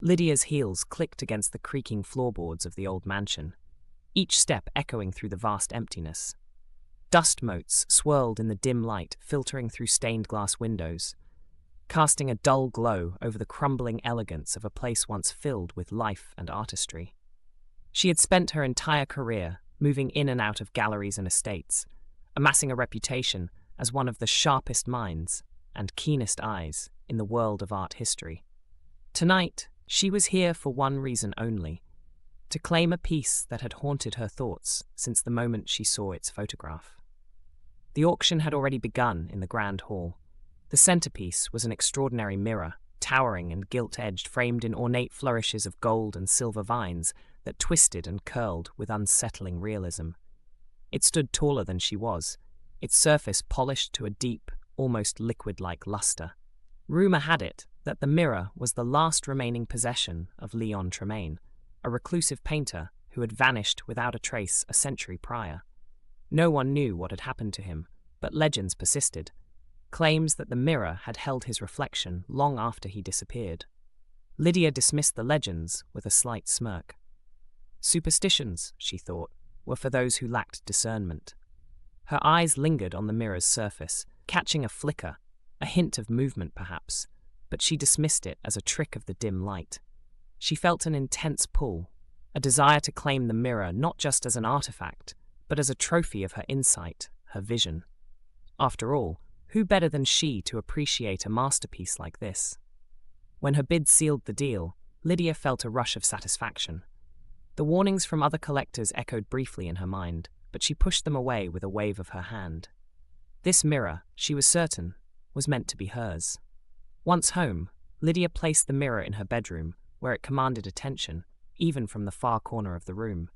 Lydia's heels clicked against the creaking floorboards of the old mansion, each step echoing through the vast emptiness. Dust motes swirled in the dim light filtering through stained glass windows, casting a dull glow over the crumbling elegance of a place once filled with life and artistry. She had spent her entire career moving in and out of galleries and estates, amassing a reputation as one of the sharpest minds and keenest eyes in the world of art history. Tonight, she was here for one reason only: to claim a piece that had haunted her thoughts since the moment she saw its photograph. The auction had already begun in the grand hall. The centerpiece was an extraordinary mirror, towering and gilt-edged, framed in ornate flourishes of gold and silver vines that twisted and curled with unsettling realism. It stood taller than she was, its surface polished to a deep, almost liquid-like luster. Rumor had it that the mirror was the last remaining possession of Leon Tremaine, a reclusive painter who had vanished without a trace a century prior. No one knew what had happened to him, but legends persisted. Claims that the mirror had held his reflection long after he disappeared. Lydia dismissed the legends with a slight smirk. Superstitions, she thought, were for those who lacked discernment. Her eyes lingered on the mirror's surface, catching a flicker, a hint of movement perhaps, but she dismissed it as a trick of the dim light. She felt an intense pull, a desire to claim the mirror not just as an artifact, but as a trophy of her insight, her vision. After all, who better than she to appreciate a masterpiece like this? When her bid sealed the deal, Lydia felt a rush of satisfaction. The warnings from other collectors echoed briefly in her mind, but she pushed them away with a wave of her hand. This mirror, she was certain, was meant to be hers. Once home, Lydia placed the mirror in her bedroom, where it commanded attention, even from the far corner of the room.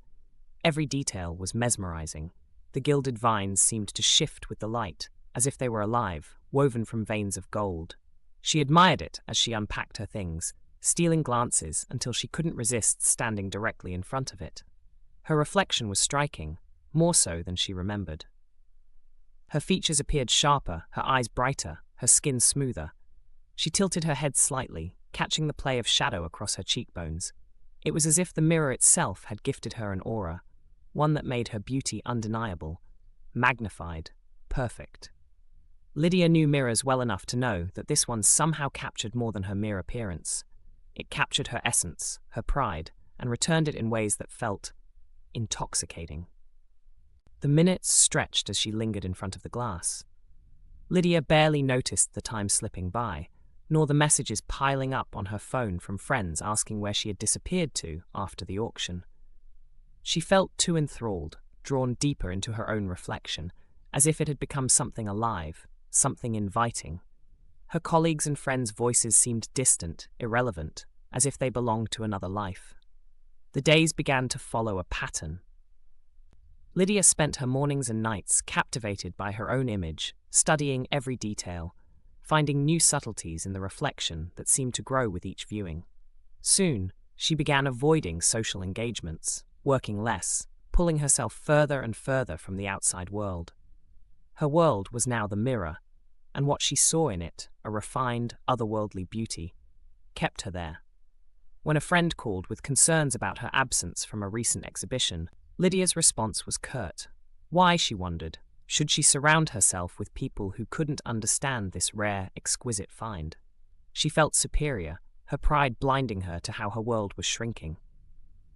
Every detail was mesmerizing. The gilded vines seemed to shift with the light, as if they were alive, woven from veins of gold. She admired it as she unpacked her things, stealing glances until she couldn't resist standing directly in front of it. Her reflection was striking, more so than she remembered. Her features appeared sharper, her eyes brighter, her skin smoother. She tilted her head slightly, catching the play of shadow across her cheekbones. It was as if the mirror itself had gifted her an aura, one that made her beauty undeniable, magnified, perfect. Lydia knew mirrors well enough to know that this one somehow captured more than her mere appearance. It captured her essence, her pride, and returned it in ways that felt intoxicating. The minutes stretched as she lingered in front of the glass. Lydia barely noticed the time slipping by, nor the messages piling up on her phone from friends asking where she had disappeared to after the auction. She felt too enthralled, drawn deeper into her own reflection, as if it had become something alive, something inviting. Her colleagues' and friends' voices seemed distant, irrelevant, as if they belonged to another life. The days began to follow a pattern. Lydia spent her mornings and nights captivated by her own image, studying every detail, finding new subtleties in the reflection that seemed to grow with each viewing. Soon, she began avoiding social engagements, working less, pulling herself further and further from the outside world. Her world was now the mirror, and what she saw in it, a refined, otherworldly beauty, kept her there. When a friend called with concerns about her absence from a recent exhibition, Lydia's response was curt. Why, she wondered, should she surround herself with people who couldn't understand this rare, exquisite find? She felt superior, her pride blinding her to how her world was shrinking.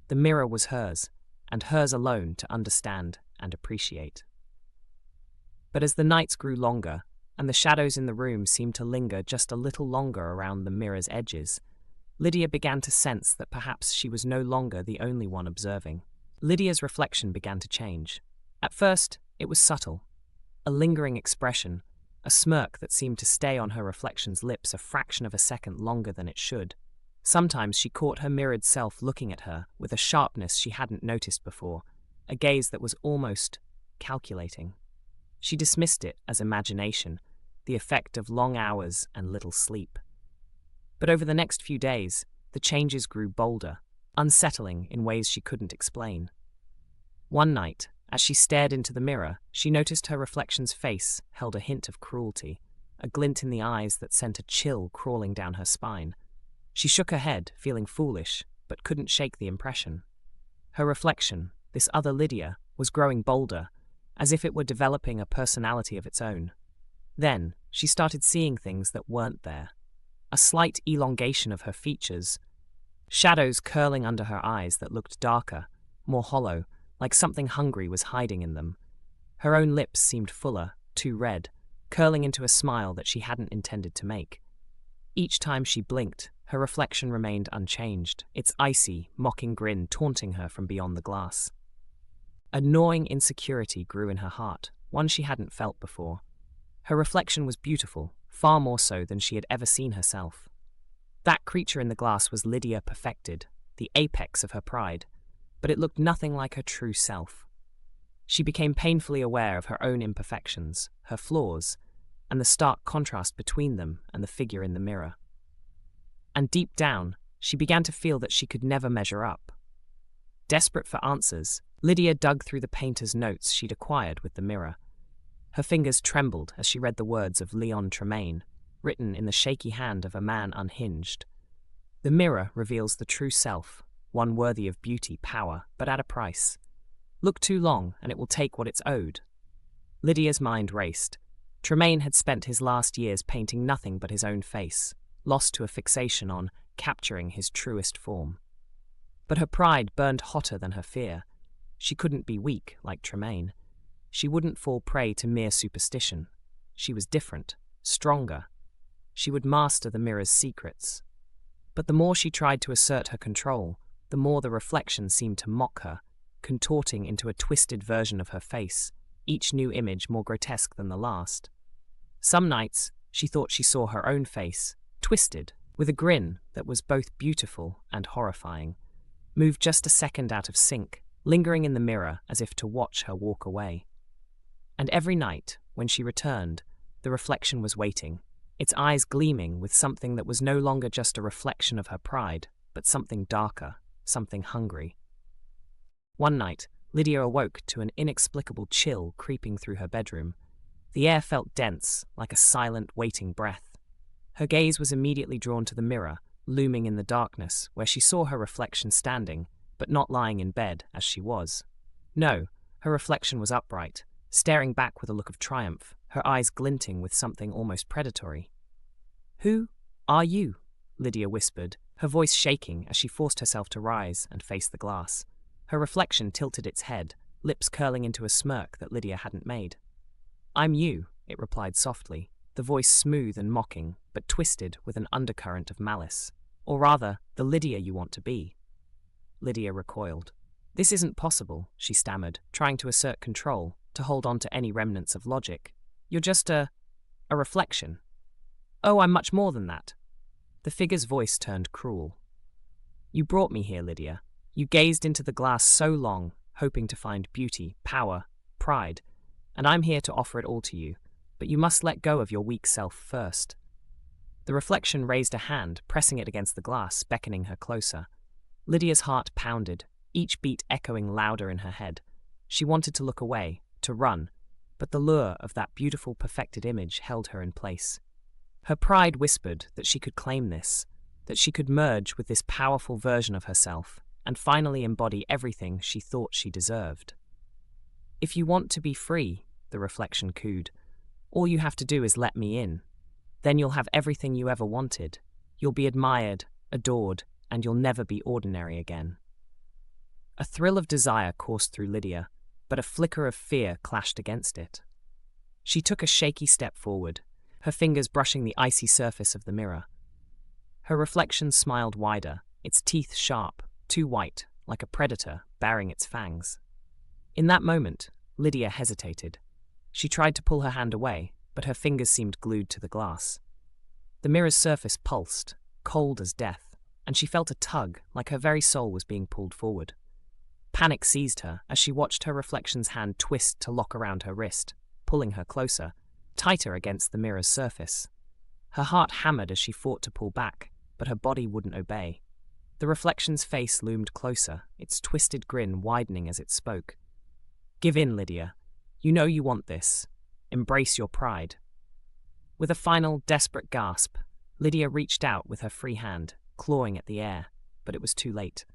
The mirror was hers, and hers alone to understand and appreciate. But as the nights grew longer, and the shadows in the room seemed to linger just a little longer around the mirror's edges, Lydia began to sense that perhaps she was no longer the only one observing. Lydia's reflection began to change. At first, it was subtle, a lingering expression, a smirk that seemed to stay on her reflection's lips a fraction of a second longer than it should. Sometimes she caught her mirrored self looking at her with a sharpness she hadn't noticed before, a gaze that was almost calculating. She dismissed it as imagination, the effect of long hours and little sleep. But over the next few days, the changes grew bolder, unsettling in ways she couldn't explain. One night, as she stared into the mirror, she noticed her reflection's face held a hint of cruelty, a glint in the eyes that sent a chill crawling down her spine. She shook her head, feeling foolish, but couldn't shake the impression. Her reflection, this other Lydia, was growing bolder, as if it were developing a personality of its own. Then, she started seeing things that weren't there. A slight elongation of her features, shadows curling under her eyes that looked darker, more hollow, like something hungry was hiding in them. Her own lips seemed fuller, too red, curling into a smile that she hadn't intended to make. Each time she blinked, her reflection remained unchanged, its icy, mocking grin taunting her from beyond the glass. A gnawing insecurity grew in her heart, one she hadn't felt before. Her reflection was beautiful, far more so than she had ever seen herself. That creature in the glass was Lydia perfected, the apex of her pride, but it looked nothing like her true self. She became painfully aware of her own imperfections, her flaws, and the stark contrast between them and the figure in the mirror. And deep down, she began to feel that she could never measure up. Desperate for answers, Lydia dug through the painter's notes she'd acquired with the mirror. Her fingers trembled as she read the words of Leon Tremaine, written in the shaky hand of a man unhinged. The mirror reveals the true self, one worthy of beauty, power, but at a price. Look too long, and it will take what it's owed. Lydia's mind raced. Tremaine had spent his last years painting nothing but his own face, lost to a fixation on capturing his truest form. But her pride burned hotter than her fear. She couldn't be weak like Tremaine. She wouldn't fall prey to mere superstition. She was different, stronger. She would master the mirror's secrets. But the more she tried to assert her control, the more the reflection seemed to mock her, contorting into a twisted version of her face, each new image more grotesque than the last. Some nights, she thought she saw her own face, twisted, with a grin that was both beautiful and horrifying, moved just a second out of sync, lingering in the mirror as if to watch her walk away. And every night, when she returned, the reflection was waiting, its eyes gleaming with something that was no longer just a reflection of her pride, but something darker, something hungry. One night, Lydia awoke to an inexplicable chill creeping through her bedroom. The air felt dense, like a silent, waiting breath. Her gaze was immediately drawn to the mirror, looming in the darkness, where she saw her reflection standing, but not lying in bed as she was. No, her reflection was upright, staring back with a look of triumph, her eyes glinting with something almost predatory. "Who are you?" Lydia whispered, her voice shaking as she forced herself to rise and face the glass. Her reflection tilted its head, lips curling into a smirk that Lydia hadn't made. "I'm you," it replied softly, the voice smooth and mocking, but twisted with an undercurrent of malice. "Or rather, the Lydia you want to be." Lydia recoiled. "This isn't possible," she stammered, trying to assert control, to hold on to any remnants of logic. "You're just a reflection." "Oh, I'm much more than that." The figure's voice turned cruel. "You brought me here, Lydia. You gazed into the glass so long, hoping to find beauty, power, pride, and I'm here to offer it all to you, but you must let go of your weak self first." The reflection raised a hand, pressing it against the glass, beckoning her closer. Lydia's heart pounded, each beat echoing louder in her head. She wanted to look away, to run, but the lure of that beautiful, perfected image held her in place. Her pride whispered that she could claim this, that she could merge with this powerful version of herself, and finally embody everything she thought she deserved. "If you want to be free," the reflection cooed, "all you have to do is let me in. Then you'll have everything you ever wanted. You'll be admired, adored, and you'll never be ordinary again." A thrill of desire coursed through Lydia, but a flicker of fear clashed against it. She took a shaky step forward, her fingers brushing the icy surface of the mirror. Her reflection smiled wider, its teeth sharp, too white, like a predator baring its fangs. In that moment, Lydia hesitated. She tried to pull her hand away, but her fingers seemed glued to the glass. The mirror's surface pulsed, cold as death, and she felt a tug, like her very soul was being pulled forward. Panic seized her as she watched her reflection's hand twist to lock around her wrist, pulling her closer, tighter against the mirror's surface. Her heart hammered as she fought to pull back, but her body wouldn't obey. The reflection's face loomed closer, its twisted grin widening as it spoke. "Give in, Lydia. You know you want this. Embrace your pride." With a final, desperate gasp, Lydia reached out with her free hand, clawing at the air, but it was too late.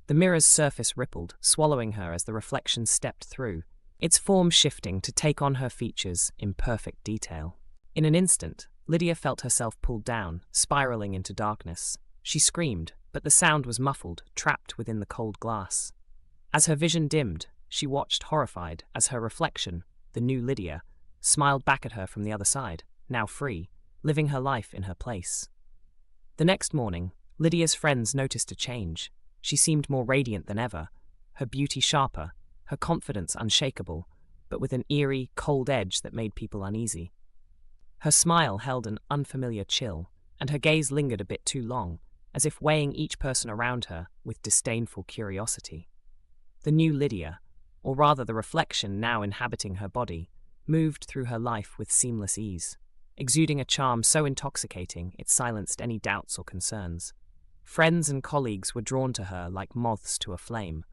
The mirror's surface rippled, swallowing her as the reflection stepped through, its form shifting to take on her features in perfect detail. In an instant, Lydia felt herself pulled down, spiraling into darkness. She screamed, but the sound was muffled, trapped within the cold glass. As her vision dimmed, she watched horrified as her reflection, the new Lydia, smiled back at her from the other side, now free, living her life in her place. The next morning, Lydia's friends noticed a change. She seemed more radiant than ever, her beauty sharper, her confidence unshakable, but with an eerie, cold edge that made people uneasy. Her smile held an unfamiliar chill, and her gaze lingered a bit too long, as if weighing each person around her with disdainful curiosity. The new Lydia, or rather the reflection now inhabiting her body, moved through her life with seamless ease, exuding a charm so intoxicating it silenced any doubts or concerns. Friends and colleagues were drawn to her like moths to a flame,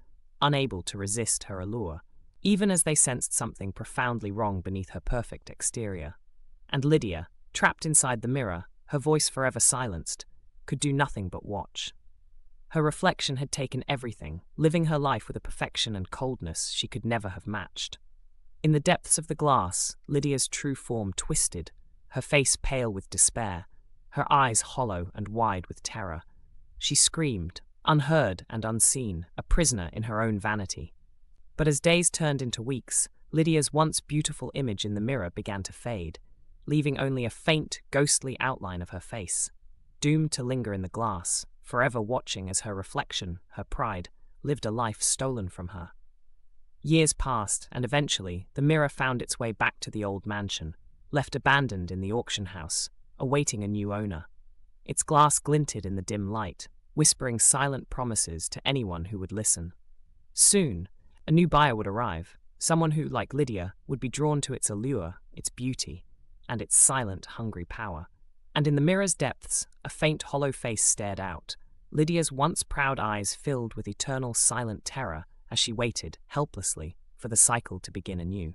unable to resist her allure, even as they sensed something profoundly wrong beneath her perfect exterior. And Lydia, trapped inside the mirror, her voice forever silenced, could do nothing but watch. Her reflection had taken everything, living her life with a perfection and coldness she could never have matched. In the depths of the glass, Lydia's true form twisted, her face pale with despair, her eyes hollow and wide with terror. She screamed, unheard and unseen, a prisoner in her own vanity. But as days turned into weeks, Lydia's once beautiful image in the mirror began to fade, leaving only a faint, ghostly outline of her face, doomed to linger in the glass, forever watching as her reflection, her pride, lived a life stolen from her. Years passed, and eventually the mirror found its way back to the old mansion, left abandoned in the auction house, awaiting a new owner. Its glass glinted in the dim light, whispering silent promises to anyone who would listen. Soon, a new buyer would arrive, someone who, like Lydia, would be drawn to its allure, its beauty, and its silent, hungry power. And in the mirror's depths, a faint, hollow face stared out, Lydia's once proud eyes filled with eternal, silent terror as she waited, helplessly, for the cycle to begin anew.